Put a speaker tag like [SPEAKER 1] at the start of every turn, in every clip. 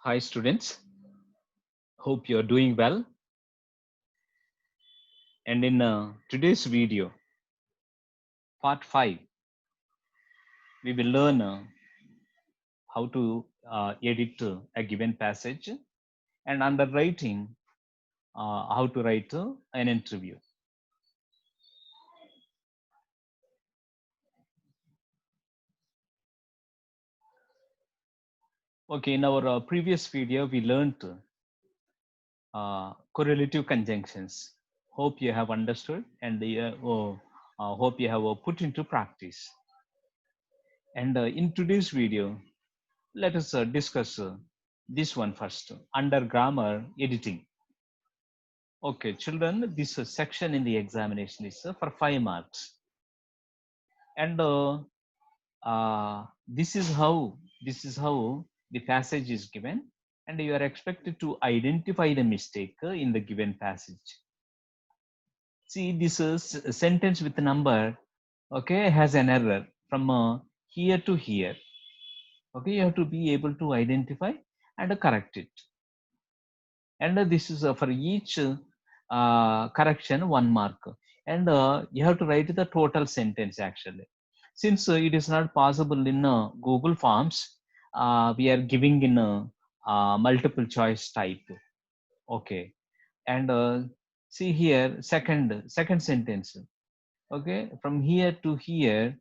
[SPEAKER 1] Hi students, hope you are doing well. And in today's video, part 5, we will learn how to edit a given passage and under writing, how to write an interview. Okay, in our previous video, we learned correlative conjunctions. Hope you have understood and hope you have put into practice. And in today's video, let us discuss this one first under grammar editing. Okay, children, this section in the examination is for 5 marks, and this is how the passage is given, and you are expected to identify the mistake in the given passage. See, this is sentence with number, okay, has an error from here to here. Okay, you have to be able to identify and correct it. And this is for each correction 1 mark, and you have to write the total sentence actually. Since it is not possible in Google Forms, we are giving in multiple choice type. Okay, and see here, second sentence. Okay, from here to here,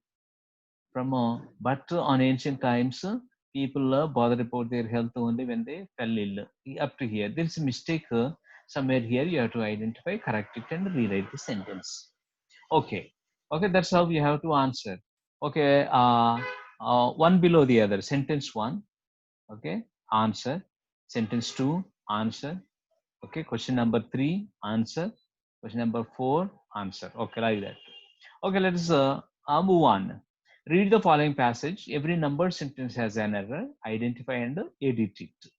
[SPEAKER 1] from but on ancient times, people bothered about their health only when they fell ill. Up to here, there is a mistake somewhere here. You have to identify, correct it, and rewrite the sentence. Okay, okay, that's how you have to answer. Okay, one below the other. Sentence one, okay, answer. Sentence two, answer. Okay, question number three, answer. Question number four, answer. Okay, like that. Okay, let us move on. Read the following passage. Every numbered sentence has an error. Identify and edit it.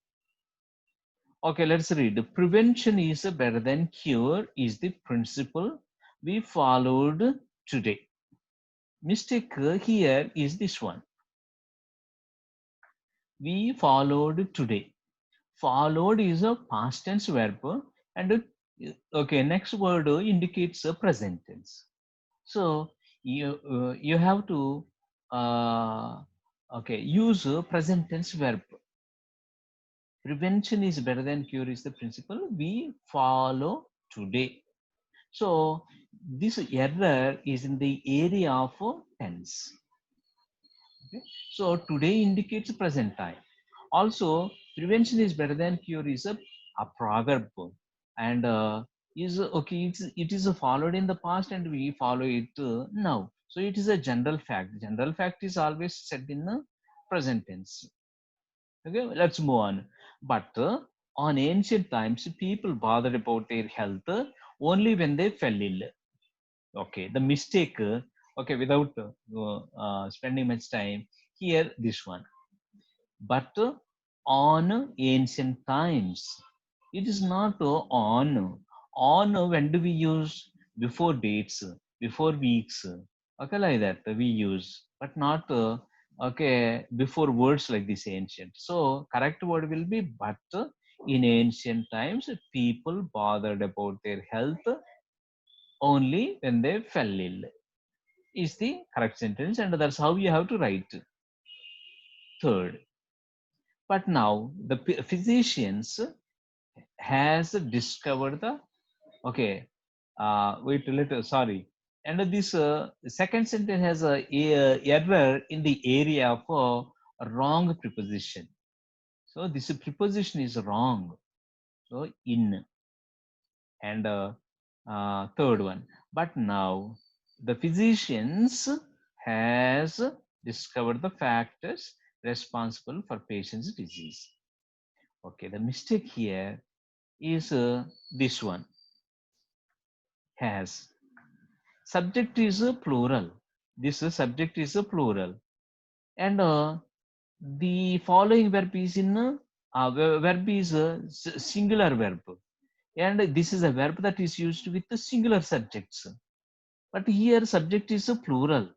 [SPEAKER 1] Okay, let's read. Prevention is better than cure is the principle we followed today. Mistake here is this one. We followed today. Followed is a past tense verb, and okay, next word indicates a present tense. So you have to okay, use a present tense verb. Prevention is better than cure is the principle we follow today. So this error is in the area of tense. Okay? So today indicates present time. Also, prevention is better than cure is a proverb, and is okay. It is followed in the past, and we follow it now. So it is a general fact. General fact is always said in the present tense. Okay, let's move on. But on ancient times, people bothered about their health only when they fell ill. Okay, the mistake. Okay, without spending much time here, this one. But on ancient times, it is not on. On when do we use? Before dates, before weeks. Okay, like that we use, but not okay before words like this ancient. So correct word will be but. In ancient times, people bothered about their health only when they fell ill. Is the correct sentence, and that's how you have to write. Third, but now the physicians has discovered the, okay, wait a little, sorry, and this second sentence has a error in the area of wrong preposition. So this preposition is wrong. So in, and third one, but now the physicians has discovered the factors responsible for patient's disease. Okay, the mistake here is this one, has. Subject is a plural. This subject is a plural, and the following verb is in verb is a singular verb, and this is a verb that is used with the singular subjects. But here subject is a plural,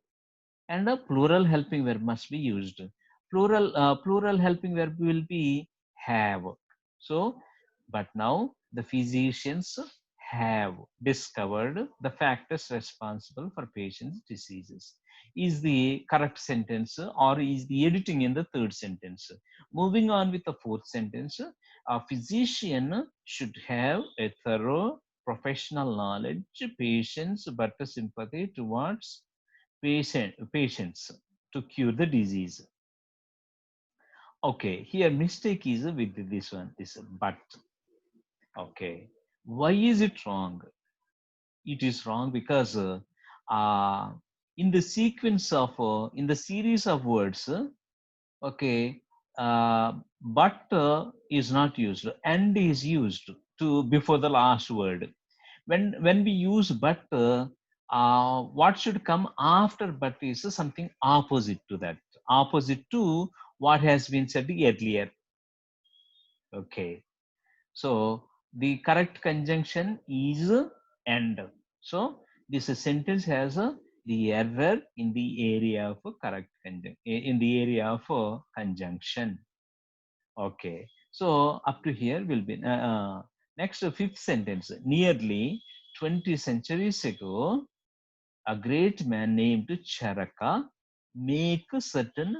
[SPEAKER 1] and a plural helping verb must be used. Plural helping verb will be have. So, but now the physicians have discovered the factors responsible for patients' diseases. Is the correct sentence, or is the editing in the third sentence? Moving on with the fourth sentence, a physician should have a thorough professional knowledge, patience, but sympathy towards patients to cure the disease. Okay, here mistake is with this one, this but. Okay, why is it wrong? It is wrong because uh, in the sequence of, in the series of words, okay, but is not used, and is used to before the last word. When we use but, what should come after but is something opposite to that, opposite to what has been said earlier. Okay, so the correct conjunction is and. So this sentence has the error in the area of correct in the area of conjunction. Okay, so up to here will be next fifth sentence. Nearly 20 centuries ago, a great man named Charaka make certain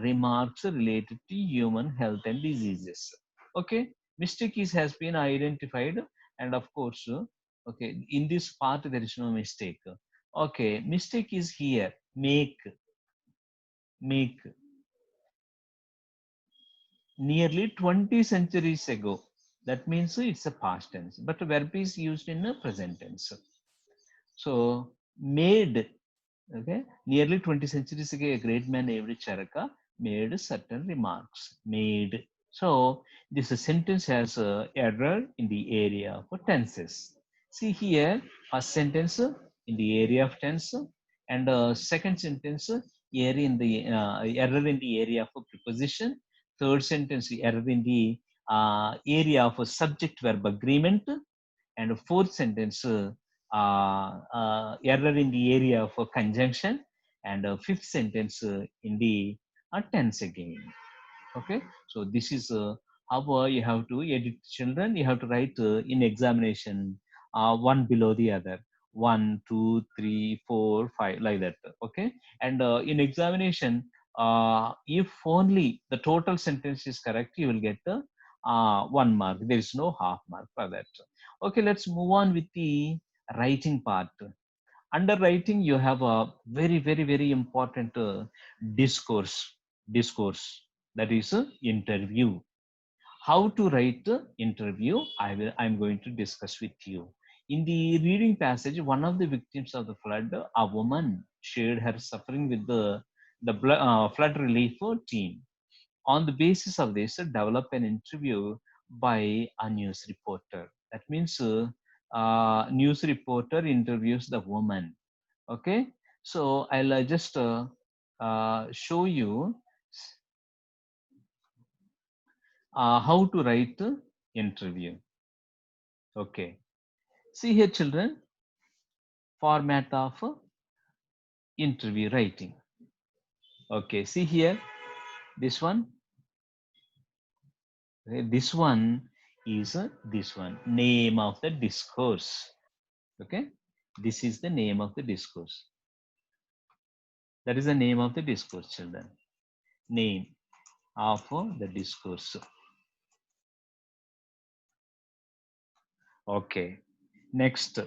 [SPEAKER 1] remarks related to human health and diseases. Okay, mistake has been identified, and of course, okay, in this part there is no mistake. Okay, mistake is here. Make nearly 20 centuries ago. That means it's a past tense, but verb is used in a present tense. So made. Okay, nearly 20 centuries ago, a great man named Charaka made certain remarks. Made. So this sentence has error in the area of tenses. See here, first sentence in the area of tense, and second sentence error in the area of preposition. Third sentence error in the area of subject verb agreement, and fourth sentence error in the area of conjunction, and fifth sentence in the tense again. Okay, so this is how you have to edit, children. You have to write in examination one below the other, 1 2 3 4 5, like that. Okay, and in examination, if only the total sentence is correct, you will get 1 mark. There is no half mark for that. Okay, let's move on with the writing part. Under writing, you have a very important discourse, that is interview. How to write interview, I'm going to discuss with you. In the reading passage, one of the victims of the flood, a woman, shared her suffering with the flood relief team. On the basis of this, develop an interview by a news reporter. That means news reporter interviews the woman. Okay, so I'll just show you how to write interview. Okay, see here, children, format of interview writing. Okay, see here, this one. Okay, this one is this one, name of the discourse. Okay, this is the name of the discourse. That is the name of the discourse, children. Name of the discourse. Okay, next.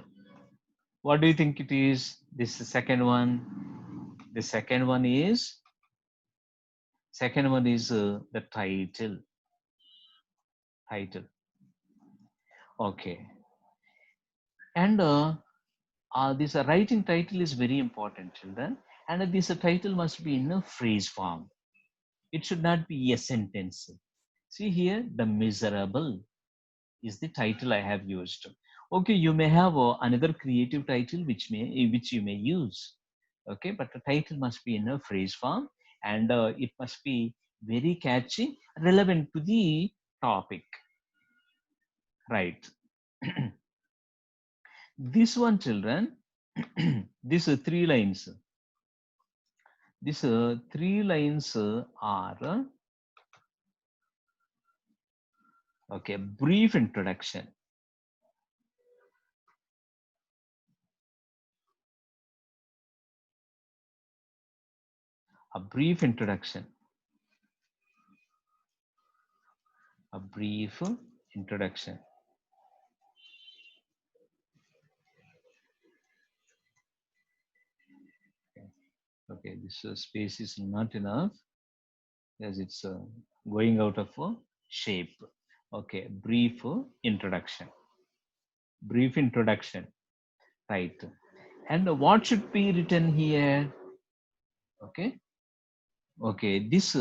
[SPEAKER 1] What do you think it is? This is second one. The second one is the title. Title. Okay, and this writing title is very important, children. And this title must be in a phrase form. It should not be a sentence. See here, the miserable is the title I have used. Okay, you may have another creative title which you may use. Okay, but the title must be in a phrase form, and it must be very catchy, relevant to the topic. Right. This one, children, these three lines. These three lines are Okay, brief introduction. A brief introduction. A brief introduction. Okay, this space is not enough as it's going out of shape. Okay, brief introduction. Brief introduction, right? And what should be written here? Okay, okay, this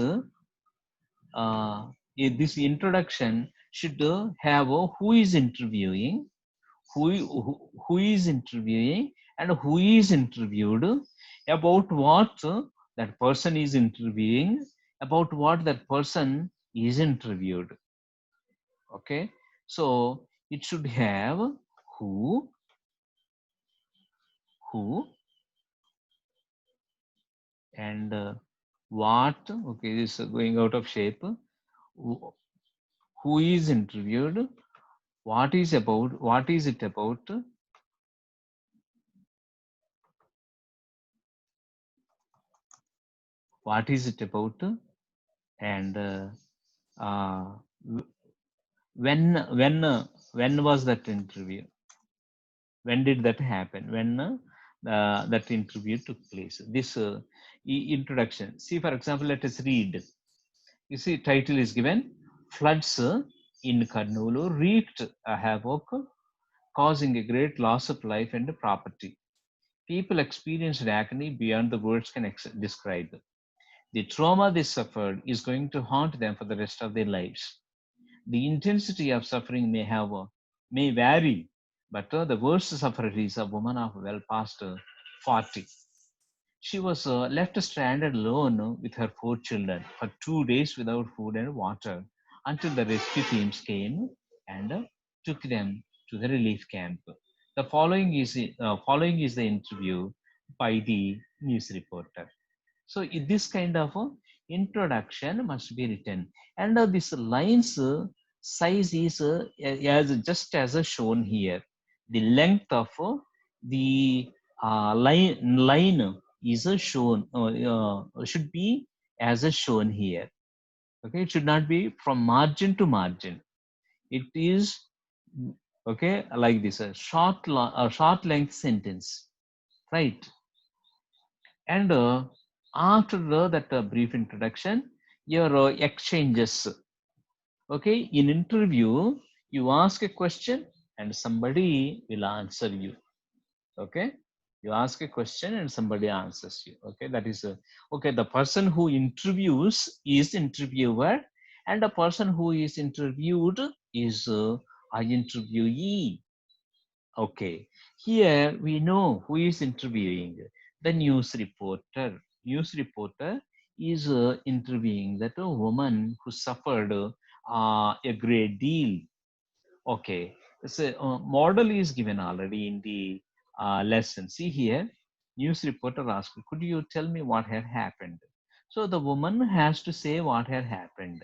[SPEAKER 1] introduction should have who is interviewing, who is interviewing, and who is interviewed, about what that person is interviewing, about what that person is interviewed. Okay, so it should have who, who, and what. Okay, this is going out of shape. Who is interviewed, what is about, what is it about, what is it about, and uh, when was that interview, when did that happen, when that interview took place. This introduction, see for example, let us read. You see, title is given, floods in Karnool wreaked a havoc, causing a great loss of life and property. People experienced agony beyond the words can describe. The trauma they suffered is going to haunt them for the rest of their lives. The intensity of suffering may vary, but the worst sufferer is a woman of well past 40. She was left stranded alone with her 4 children for 2 days without food and water until the rescue teams came and took them to the relief camp. The following is the interview by the news reporter. So this kind of introduction must be written, and this lines size is as just as shown here. The length of the line is shown, should be as shown here. Okay, it should not be from margin to margin. It is okay like this, a short length sentence, right? And after that brief introduction, your exchanges. Okay, in interview, you ask a question and somebody will answer you. Okay, you ask a question and somebody answers you. Okay, that is okay. The person who interviews is interviewer, and the person who is interviewed is a interviewee. Okay, here we know who is interviewing, the news reporter. News reporter is interviewing that a woman who suffered a great deal. Okay, so model is given already in the lesson. See here, news reporter asked, "Could you tell me what had happened?" So the woman has to say what had happened.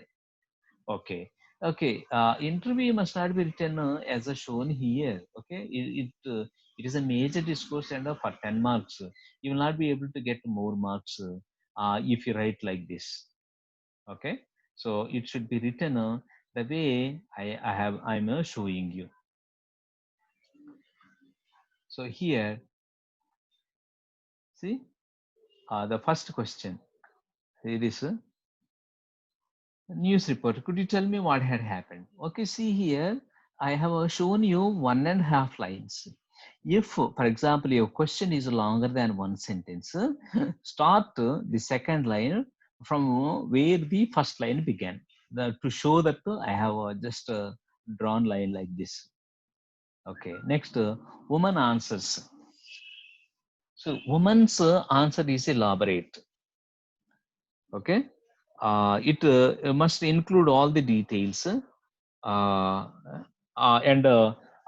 [SPEAKER 1] Okay. Okay. Interview must not be written as a shown here. Okay. It is a major discourse, and for 10 marks, you will not be able to get more marks if you write like this. Okay. So it should be written the way I'm showing you. So here, see, the first question. It is news reporter, could you tell me what had happened? Okay, see here, I have shown you 1.5 lines. If, for example, your question is longer than one sentence, start the second line from where the first line began. To show that I have just drawn line like this. Okay, next, woman answers. So, woman's answer is elaborate. Okay, it must include all the details and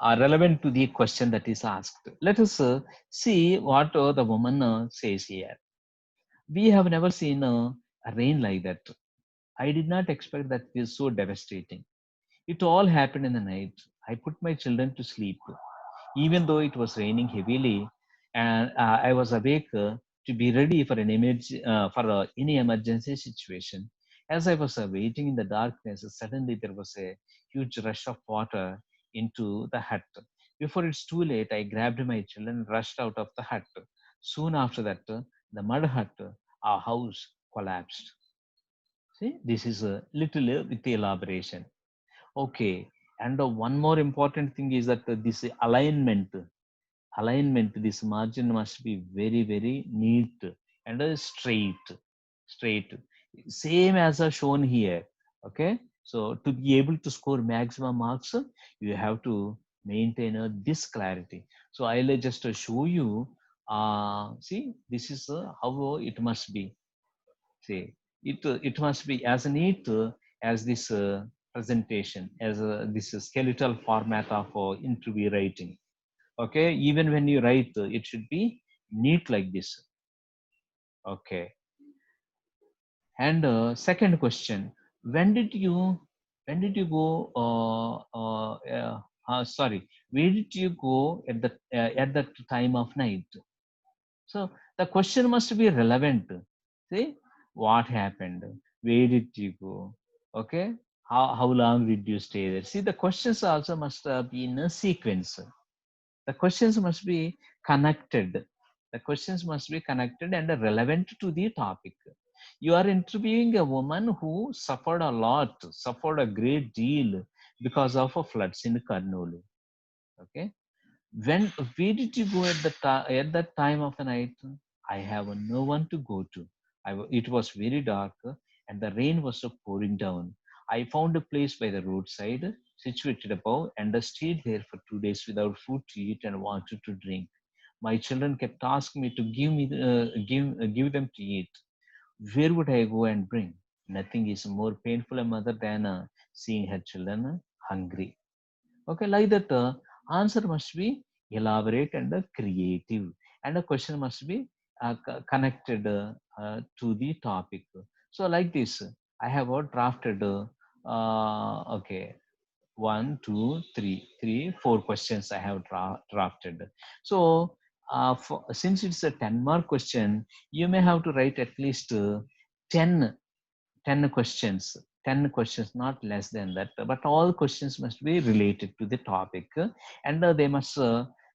[SPEAKER 1] are relevant to the question that is asked. Let us see what the woman says here. We have never seen a rain like that. I did not expect that it is so devastating. It all happened in the night. I put my children to sleep, even though it was raining heavily, and I was awake to be ready for any emergency situation. As I was waiting in the darkness, suddenly there was a huge rush of water into the hut. Before it's too late, I grabbed my children, rushed out of the hut. Soon after that, the mud hut, our house, collapsed. See, this is a little with the elaboration. Okay, and one more important thing is that this alignment, this margin must be very, very neat and straight, same as shown here. Okay, so to be able to score maximum marks, you have to maintain this clarity. So I'll just show you. See, this is how it must be. See, it must be as neat as this presentation, as this skeletal format of interview writing. Okay, even when you write, it should be neat like this. Okay, and second question: when did you go? Sorry, where did you go at that time of night? So the question must be relevant. See, what happened? Where did you go? Okay. How long did you stay there? See, the questions also must be in a sequence. The questions must be connected. The questions must be connected and relevant to the topic. You are interviewing a woman who suffered a lot, suffered a great deal because of a floods in Karnool. Okay, when where did you go at that time of the night? I have no one to go to. It was very dark and the rain was pouring down. I found a place by the roadside, situated above, and I stayed there for 2 days without food to eat and water to drink. My children kept asking me to give them to eat. Where would I go and bring? Nothing is more painful a mother than seeing her children hungry. Okay, like that, answer must be elaborate and creative, and the question must be connected to the topic. So, like this, I have drafted. Okay, one, two, three, four questions I have drafted. So, since it's a 10-mark question, you may have to write at least 10 10 questions, 10 questions, not less than that, but all questions must be related to the topic, and they must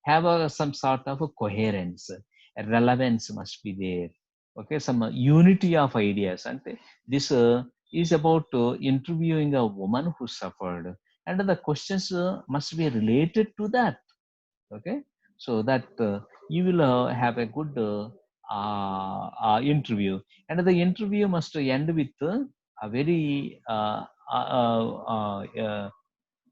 [SPEAKER 1] have some sort of a coherence, a relevance must be there. Okay, some unity of ideas, and this is about interviewing a woman who suffered, and the questions must be related to that. Okay, so that you will have a good interview, and the interview must end with a very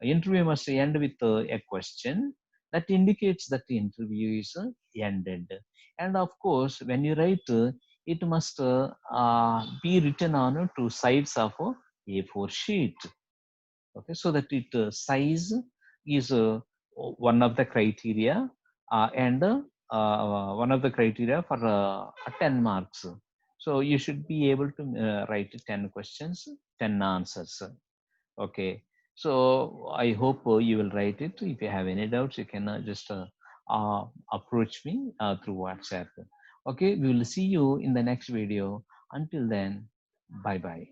[SPEAKER 1] interview must end with a question that indicates that the interview is ended. And of course, when you write, it must be written on two sides of A4 sheet. Okay, so that it size is one of the criteria, and one of the criteria for 10 marks. So you should be able to write 10 questions, 10 answers. Okay, so I hope you will write it. If you have any doubts, you can just approach me through WhatsApp. Okay, we will see you in the next video. Until then, bye bye.